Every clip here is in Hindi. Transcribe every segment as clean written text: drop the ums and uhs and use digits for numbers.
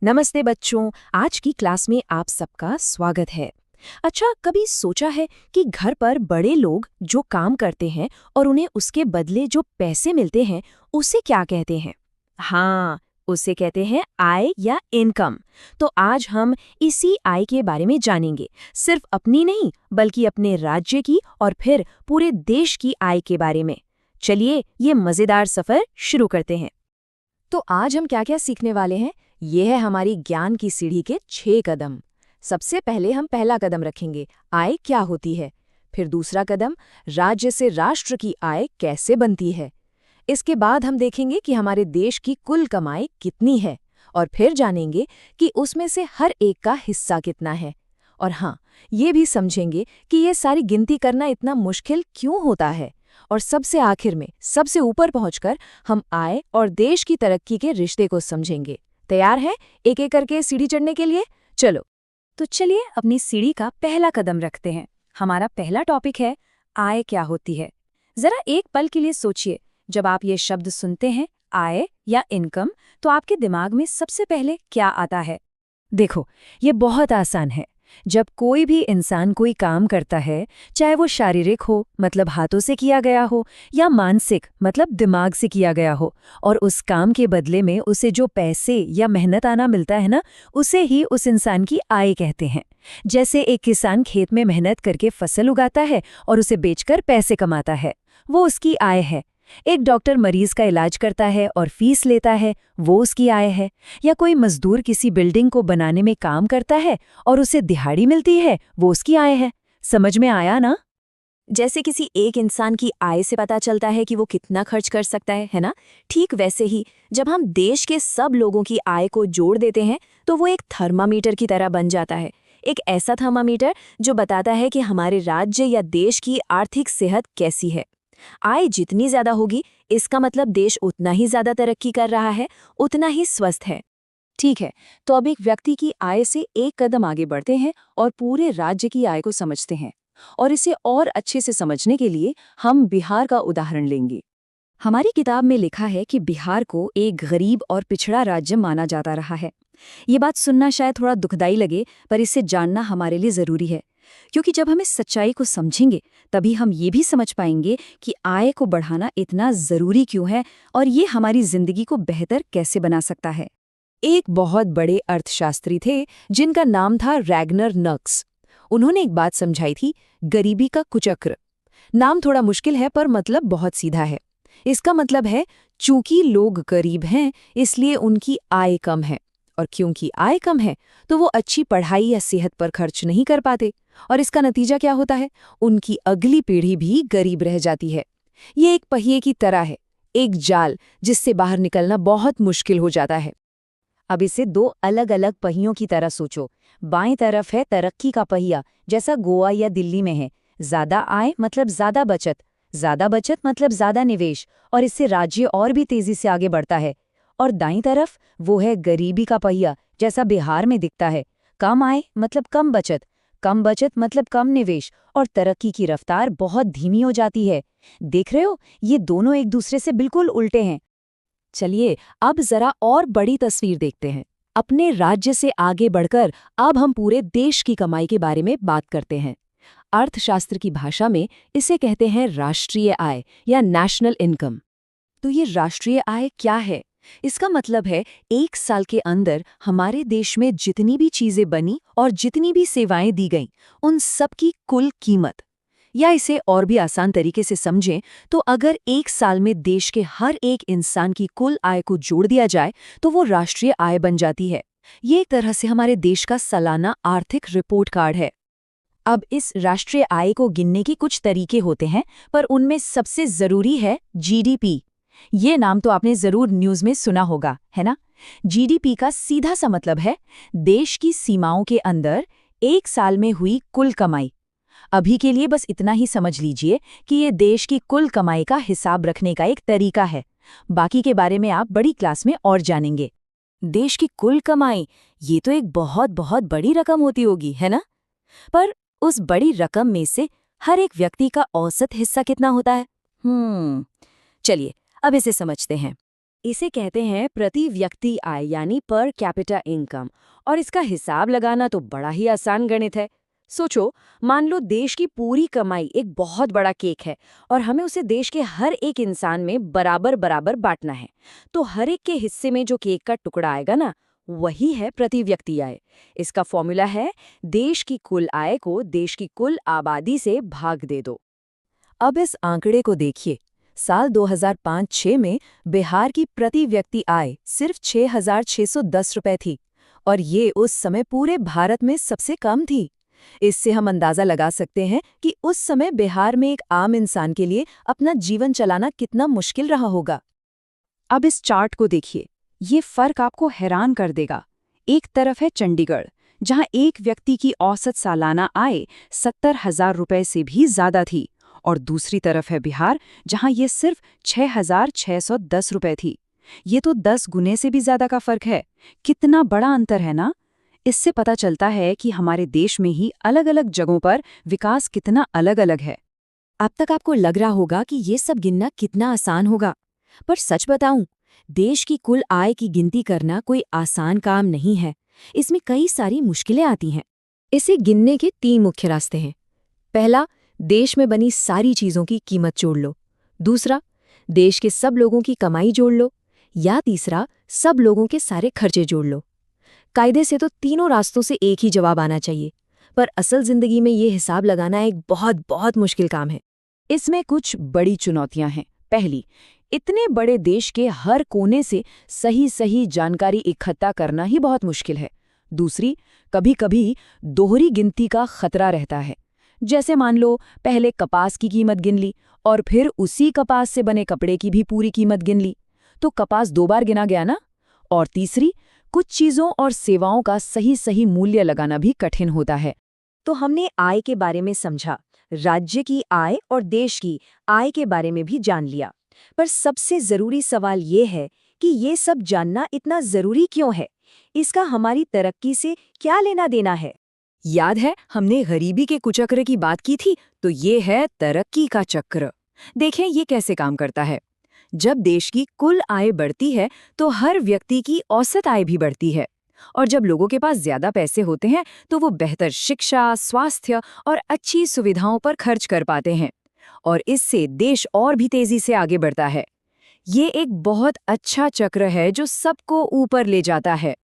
नमस्ते बच्चों, आज की क्लास में आप सबका स्वागत है। अच्छा, कभी सोचा है कि घर पर बड़े लोग जो काम करते हैं और उन्हें उसके बदले जो पैसे मिलते हैं, उसे क्या कहते हैं? हाँ, उसे कहते हैं आय या इनकम। तो आज हम इसी आय के बारे में जानेंगे, सिर्फ अपनी नहीं बल्कि अपने राज्य की और फिर पूरे देश की आय के बारे में। चलिए, ये मजेदार सफर शुरू करते हैं। तो आज हम क्या क्या सीखने वाले हैं? ये है हमारी ज्ञान की सीढ़ी के 6 कदम। सबसे पहले हम पहला कदम रखेंगे, आय क्या होती है। फिर दूसरा कदम, राज्य से राष्ट्र की आय कैसे बनती है। इसके बाद हम देखेंगे कि हमारे देश की कुल कमाई कितनी है और फिर जानेंगे कि उसमें से हर एक का हिस्सा कितना है। और हाँ, ये भी समझेंगे कि ये सारी गिनती करना इतना मुश्किल क्यों होता है। और सबसे आखिर में, सबसे ऊपर पहुंचकर हम आय और देश की तरक्की के रिश्ते को समझेंगे। तैयार हैं एक एक करके सीढ़ी चढ़ने के लिए? चलो, तो चलिए अपनी सीढ़ी का पहला कदम रखते हैं। हमारा पहला टॉपिक है आय क्या होती है। जरा एक पल के लिए सोचिए, जब आप ये शब्द सुनते हैं आय या इनकम, तो आपके दिमाग में सबसे पहले क्या आता है? देखो, ये बहुत आसान है। जब कोई भी इंसान कोई काम करता है, चाहे वो शारीरिक हो मतलब हाथों से किया गया हो, या मानसिक मतलब दिमाग से किया गया हो, और उस काम के बदले में उसे जो पैसे या मेहनत आना मिलता है ना, उसे ही उस इंसान की आय कहते हैं। जैसे एक किसान खेत में मेहनत करके फसल उगाता है और उसे बेचकर पैसे कमाता है, वो उसकी आय है। एक डॉक्टर मरीज का इलाज करता है और फीस लेता है, वो उसकी आय है। या कोई मजदूर किसी बिल्डिंग को बनाने में काम करता है और उसे दिहाड़ी मिलती है, वो उसकी आय है। समझ में आया ना? जैसे किसी एक इंसान की आय से पता चलता है कि वो कितना खर्च कर सकता है ना? ठीक वैसे ही जब हम देश के सब लोगों की आय को जोड़ देते हैं, तो वो एक थर्मामीटर की तरह बन जाता है। एक ऐसा थर्मामीटर जो बताता है कि हमारे राज्य या देश की आर्थिक सेहत कैसी है। आय जितनी ज्यादा होगी, इसका मतलब देश उतना ही ज्यादा तरक्की कर रहा है, उतना ही स्वस्थ है। ठीक है, तो अब एक व्यक्ति की आय से एक कदम आगे बढ़ते हैं और पूरे राज्य की आय को समझते हैं। और इसे और अच्छे से समझने के लिए हम बिहार का उदाहरण लेंगे। हमारी किताब में लिखा है कि बिहार को एक गरीब और पिछड़ा राज्य माना जाता रहा है। ये बात सुनना शायद थोड़ा दुखदाई लगे, पर इसे जानना हमारे लिए जरूरी है। क्योंकि जब हम इस सच्चाई को समझेंगे, तभी हम ये भी समझ पाएंगे कि आय को बढ़ाना इतना जरूरी क्यों है और ये हमारी जिंदगी को बेहतर कैसे बना सकता है। एक बहुत बड़े अर्थशास्त्री थे जिनका नाम था रैगनर नक्स। उन्होंने एक बात समझाई थी, गरीबी का कुचक्र। नाम थोड़ा मुश्किल है पर मतलब बहुत सीधा है। इसका मतलब है, चूंकि लोग गरीब हैं इसलिए उनकी आय कम है, और क्योंकि आय कम है तो वो अच्छी पढ़ाई या सेहत पर खर्च नहीं कर पाते। और इसका नतीजा क्या होता है? उनकी अगली पीढ़ी भी गरीब रह जाती है। ये एक पहिए की तरह है, एक जाल जिससे बाहर निकलना बहुत मुश्किल हो जाता है। अब इसे दो अलग अलग पहियों की तरह सोचो। बाएं तरफ है तरक्की का पहिया, जैसा गोवा या दिल्ली में है। ज्यादा आय मतलब ज्यादा बचत मतलब ज्यादा निवेश, और इससे राज्य और भी तेजी से आगे बढ़ता है। और दाईं तरफ वो है गरीबी का पहिया, जैसा बिहार में दिखता है। कम आय मतलब कम बचत मतलब कम निवेश, और तरक्की की रफ्तार बहुत धीमी हो जाती है। देख रहे हो, ये दोनों एक दूसरे से बिल्कुल उल्टे हैं। चलिए अब जरा और बड़ी तस्वीर देखते हैं। अपने राज्य से आगे बढ़कर अब हम पूरे देश की कमाई के बारे में बात करते हैं। अर्थशास्त्र की भाषा में इसे कहते हैं राष्ट्रीय आय या नेशनल इनकम। तो ये राष्ट्रीय आय क्या है? इसका मतलब है, एक साल के अंदर हमारे देश में जितनी भी चीजें बनी और जितनी भी सेवाएं दी गईं, उन सब की कुल कीमत। या इसे और भी आसान तरीके से समझें तो अगर एक साल में देश के हर एक इंसान की कुल आय को जोड़ दिया जाए तो वो राष्ट्रीय आय बन जाती है। ये एक तरह से हमारे देश का सालाना आर्थिक रिपोर्ट कार्ड है। अब इस राष्ट्रीय आय को गिनने के कुछ तरीके होते हैं, पर उनमें सबसे जरूरी है जीडीपी। ये नाम तो आपने जरूर न्यूज़ में सुना होगा, है ना? जीडीपी का सीधा सा मतलब है देश की सीमाओं के अंदर एक साल में हुई कुल कमाई। अभी के लिए बस इतना ही समझ लीजिए कि ये देश की कुल कमाई का हिसाब रखने का एक तरीका है। बाकी के बारे में आप बड़ी क्लास में और जानेंगे। देश की कुल कमाई, ये तो एक बहुत बहुत बड़ी रकम होती होगी, है ना? पर उस बड़ी रकम में से हर एक व्यक्ति का औसत हिस्सा कितना होता है? चलिए अब इसे समझते हैं। इसे कहते हैं प्रति व्यक्ति आय यानी पर कैपिटा इनकम। और इसका हिसाब लगाना तो बड़ा ही आसान गणित है। सोचो, मान लो देश की पूरी कमाई एक बहुत बड़ा केक है और हमें उसे देश के हर एक इंसान में बराबर बराबर बांटना है। तो हर एक के हिस्से में जो केक का टुकड़ा आएगा ना, वही है प्रति व्यक्ति आय। इसका फॉर्मूला है देश की कुल आय को देश की कुल आबादी से भाग दे दो। अब इस आंकड़े को देखिए। साल 2005-6 में बिहार की प्रति व्यक्ति आय सिर्फ 6,610 रुपए थी और ये उस समय पूरे भारत में सबसे कम थी। इससे हम अंदाजा लगा सकते हैं कि उस समय बिहार में एक आम इंसान के लिए अपना जीवन चलाना कितना मुश्किल रहा होगा। अब इस चार्ट को देखिए, ये फर्क आपको हैरान कर देगा। एक तरफ है चंडीगढ़, जहां एक व्यक्ति की औसत सालाना आय 70,000 रुपए से भी ज्यादा थी, और दूसरी तरफ है बिहार, जहां ये सिर्फ 6,610 रुपए थी। ये तो 10 गुने से भी ज्यादा का फर्क है। कितना बड़ा अंतर है ना। इससे पता चलता है कि हमारे देश में ही अलग अलग जगहों पर विकास कितना अलग अलग है। अब तक आपको लग रहा होगा कि ये सब गिनना कितना आसान होगा, पर सच बताऊं, देश की कुल आय की गिनती करना कोई आसान काम नहीं है। इसमें कई सारी मुश्किलें आती हैं। इसे गिनने के 3 मुख्य रास्ते हैं। पहला, देश में बनी सारी चीजों की कीमत जोड़ लो। दूसरा, देश के सब लोगों की कमाई जोड़ लो। या तीसरा, सब लोगों के सारे खर्चे जोड़ लो। कायदे से तो तीनों रास्तों से एक ही जवाब आना चाहिए, पर असल जिंदगी में ये हिसाब लगाना एक बहुत बहुत मुश्किल काम है। इसमें कुछ बड़ी चुनौतियां हैं। पहली, इतने बड़े देश के हर कोने से सही सही जानकारी इकट्ठा करना ही बहुत मुश्किल है। दूसरी, कभी-कभी दोहरी गिनती का खतरा रहता है। जैसे मान लो पहले कपास की कीमत गिन ली और फिर उसी कपास से बने कपड़े की भी पूरी कीमत गिन ली, तो कपास 2 बार गिना गया ना। और तीसरी, कुछ चीजों और सेवाओं का सही सही मूल्य लगाना भी कठिन होता है। तो हमने आय के बारे में समझा, राज्य की आय और देश की आय के बारे में भी जान लिया। पर सबसे जरूरी सवाल ये है कि ये सब जानना इतना जरूरी क्यों है? इसका हमारी तरक्की से क्या लेना देना है? याद है हमने गरीबी के कुचक्र की बात की थी, तो ये है तरक्की का चक्र। देखें ये कैसे काम करता है। जब देश की कुल आय बढ़ती है तो हर व्यक्ति की औसत आय भी बढ़ती है, और जब लोगों के पास ज्यादा पैसे होते हैं तो वो बेहतर शिक्षा, स्वास्थ्य और अच्छी सुविधाओं पर खर्च कर पाते हैं, और इससे देश और भी तेजी से आगे बढ़ता है। ये एक बहुत अच्छा चक्र है जो सबको ऊपर ले जाता है।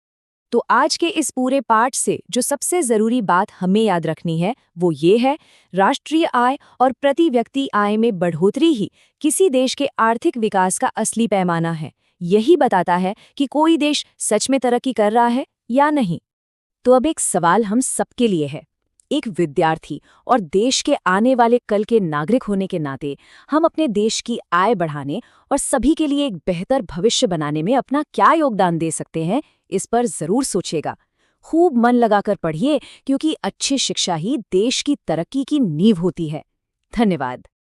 तो आज के इस पूरे पाठ से जो सबसे जरूरी बात हमें याद रखनी है वो ये है, राष्ट्रीय आय और प्रति व्यक्ति आय में बढ़ोतरी ही किसी देश के आर्थिक विकास का असली पैमाना है। यही बताता है कि कोई देश सच में तरक्की कर रहा है या नहीं। तो अब एक सवाल हम सबके लिए है। एक विद्यार्थी और देश के आने वाले कल के नागरिक होने के नाते हम अपने देश की आय बढ़ाने और सभी के लिए एक बेहतर भविष्य बनाने में अपना क्या योगदान दे सकते हैं, इस पर जरूर सोचिएगा। खूब मन लगाकर पढ़िए, क्योंकि अच्छी शिक्षा ही देश की तरक्की की नींव होती है। धन्यवाद।